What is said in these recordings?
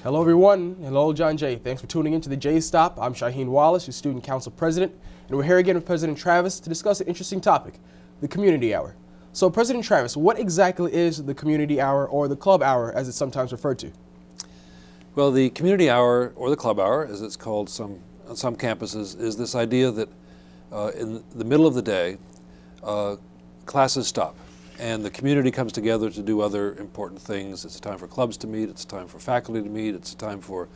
Hello everyone, hello John Jay. Thanks for tuning in to the J Stop. I'm Shaheen Wallace, your Student Council President, and we're here again with President Travis to discuss an interesting topic, the Community Hour. So President Travis, what exactly is the Community Hour, or the Club Hour as it's sometimes referred to? Well, the Community Hour, or the Club Hour, as it's called on some campuses, is this idea that in the middle of the day, classes stop and the community comes together to do other important things. It's a time for clubs to meet, it's a time for faculty to meet, it's a time for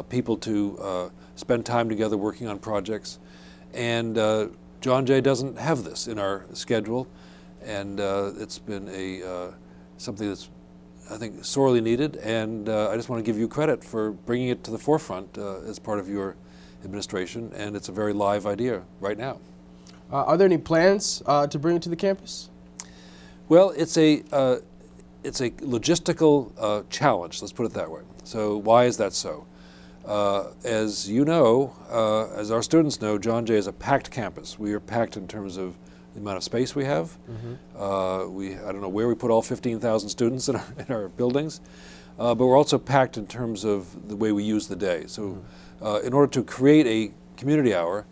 people to spend time together working on projects. And John Jay doesn't have this in our schedule, and it's been something that's, I think, sorely needed, and I just want to give you credit for bringing it to the forefront as part of your administration, and it's a very live idea right now. Are there any plans to bring it to the campus? Well, it's a logistical challenge, let's put it that way. So why is that so? As you know, as our students know, John Jay is a packed campus. We are packed in terms of the amount of space we have. I don't know where we put all 15,000 students in our buildings, but we're also packed in terms of the way we use the day. So in order to create a community hour,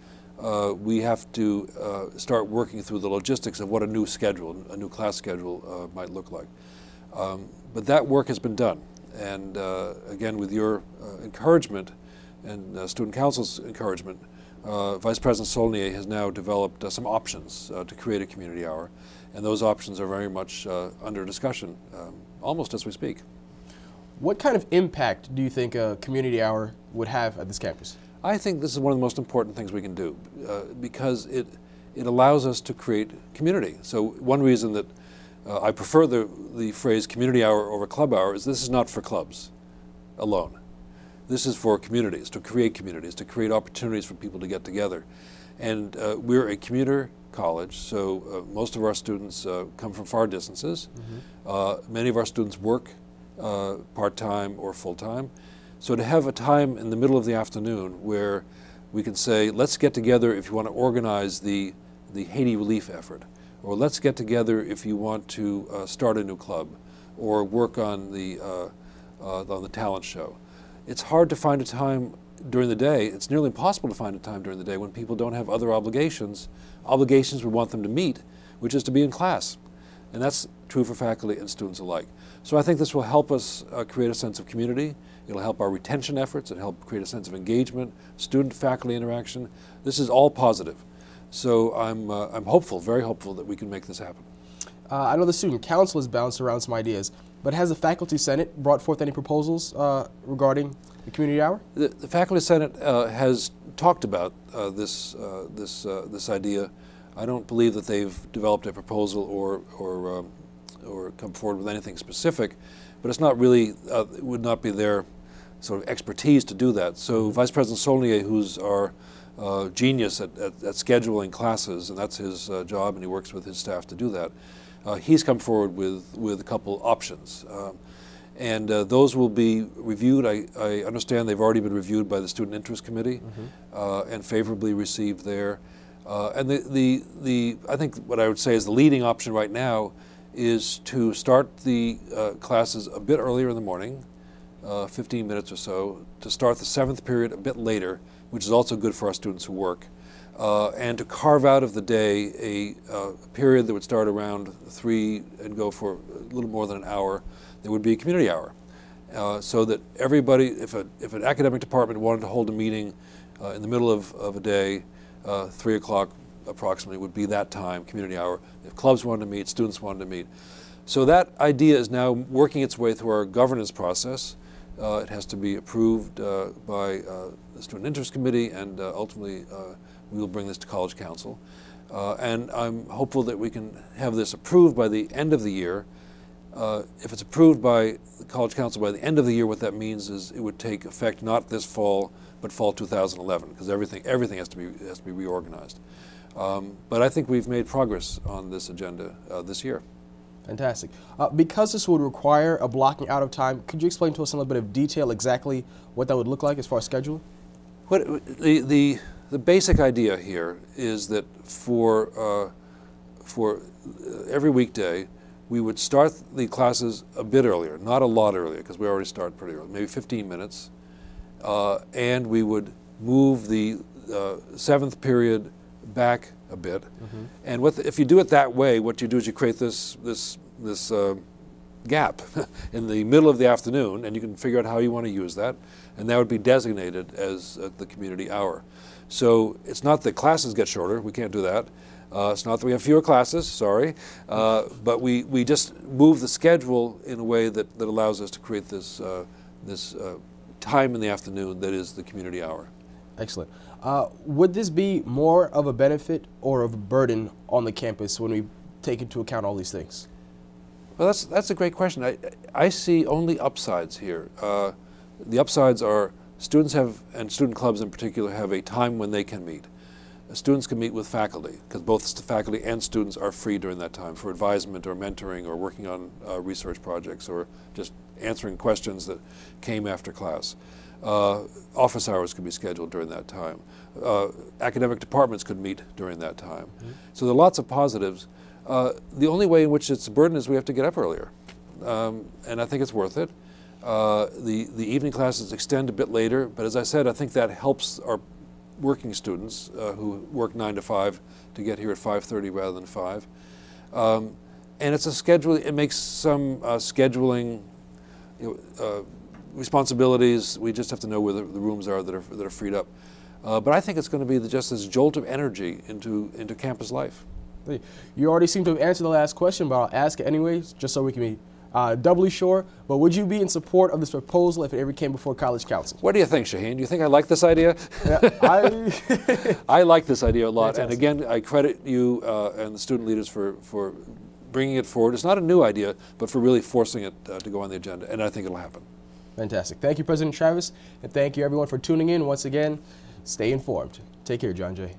we have to start working through the logistics of what a new schedule, a new class schedule might look like. But that work has been done. And again, with your encouragement and Student Council's encouragement, Vice President Saulnier has now developed some options to create a community hour. And those options are very much under discussion, almost as we speak. What kind of impact do you think a community hour would have at this campus? I think this is one of the most important things we can do because it allows us to create community. So one reason that I prefer the phrase community hour over club hour is this is not for clubs alone. This is for communities, to create opportunities for people to get together. And we're a commuter college, so most of our students come from far distances. Many of our students work part-time or full-time. So to have a time in the middle of the afternoon where we can say, let's get together if you want to organize the Haiti relief effort, or let's get together if you want to start a new club, or work on the talent show. It's hard to find a time during the day. It's nearly impossible to find a time during the day when people don't have other obligations we want them to meet, which is to be in class. And that's true for faculty and students alike. So I think this will help us create a sense of community. It'll help our retention efforts. It'll help create a sense of engagement, student-faculty interaction. This is all positive. So I'm hopeful, very hopeful, that we can make this happen. I know the Student Council has bounced around some ideas, but has the Faculty Senate brought forth any proposals regarding the community hour? The Faculty Senate has talked about this idea. I don't believe that they've developed a proposal or come forward with anything specific, but it's not really, it would not be their sort of expertise to do that. So Vice President Saulnier, who's our genius at scheduling classes, and that's his job, and he works with his staff to do that, he's come forward with a couple options. And those will be reviewed. I understand they've already been reviewed by the Student Interest Committee and favorably received there. And I think what I would say is the leading option right now is to start the classes a bit earlier in the morning, 15 minutes or so, to start the 7th period a bit later, which is also good for our students who work, and to carve out of the day a period that would start around 3 and go for a little more than an hour. There would be a community hour, so that everybody, if an academic department wanted to hold a meeting in the middle of a day, 3 o'clock approximately would be that time, community hour. If clubs wanted to meet, students wanted to meet. So that idea is now working its way through our governance process. It has to be approved by the Student Interest Committee, and ultimately we will bring this to College Council. And I'm hopeful that we can have this approved by the end of the year. If it's approved by the College Council by the end of the year, what that means is it would take effect not this fall, but fall 2011, because everything has to be reorganized. But I think we've made progress on this agenda this year. Fantastic. Because this would require a blocking out of time, could you explain to us in a little bit of detail exactly what that would look like as far as schedule? The basic idea here is that for every weekday, we would start the classes a bit earlier, not a lot earlier, because we already start pretty early, maybe 15 minutes, and we would move the 7th period back a bit. Mm-hmm. And if you do it that way, what you do is you create this gap in the middle of the afternoon, and you can figure out how you want to use that, and that would be designated as the community hour. So it's not that classes get shorter, we can't do that. It's not that we have fewer classes, sorry, but we just move the schedule in a way that allows us to create this time in the afternoon that is the community hour. Excellent. Would this be more of a benefit or of a burden on the campus when we take into account all these things? Well, that's a great question. I see only upsides here. The upsides are students have, and student clubs in particular, have a time when they can meet. Students can meet with faculty, because both the faculty and students are free during that time for advisement or mentoring or working on research projects or just answering questions that came after class. Office hours could be scheduled during that time. Academic departments could meet during that time. Mm-hmm. So there are lots of positives. The only way in which it's a burden is we have to get up earlier, and I think it's worth it. The evening classes extend a bit later, but as I said, I think that helps our working students who work 9 to 5 to get here at 5:30 rather than 5. And it's a schedule. It makes some scheduling responsibilities. We just have to know where the rooms are that are freed up. But I think it's going to be just this jolt of energy into campus life. You already seem to have answered the last question, but I'll ask it anyways, just so we can be doubly sure. But would you be in support of this proposal if it ever came before College Council? What do you think, Shaheen? Do you think I like this idea? Yeah, I like this idea a lot. Fantastic. And again, I credit you and the student leaders for bringing it forward. It's not a new idea, but for really forcing it to go on the agenda. And I think it'll happen. Fantastic. Thank you, President Travis. And thank you, everyone, for tuning in. Once again, stay informed. Take care, John Jay.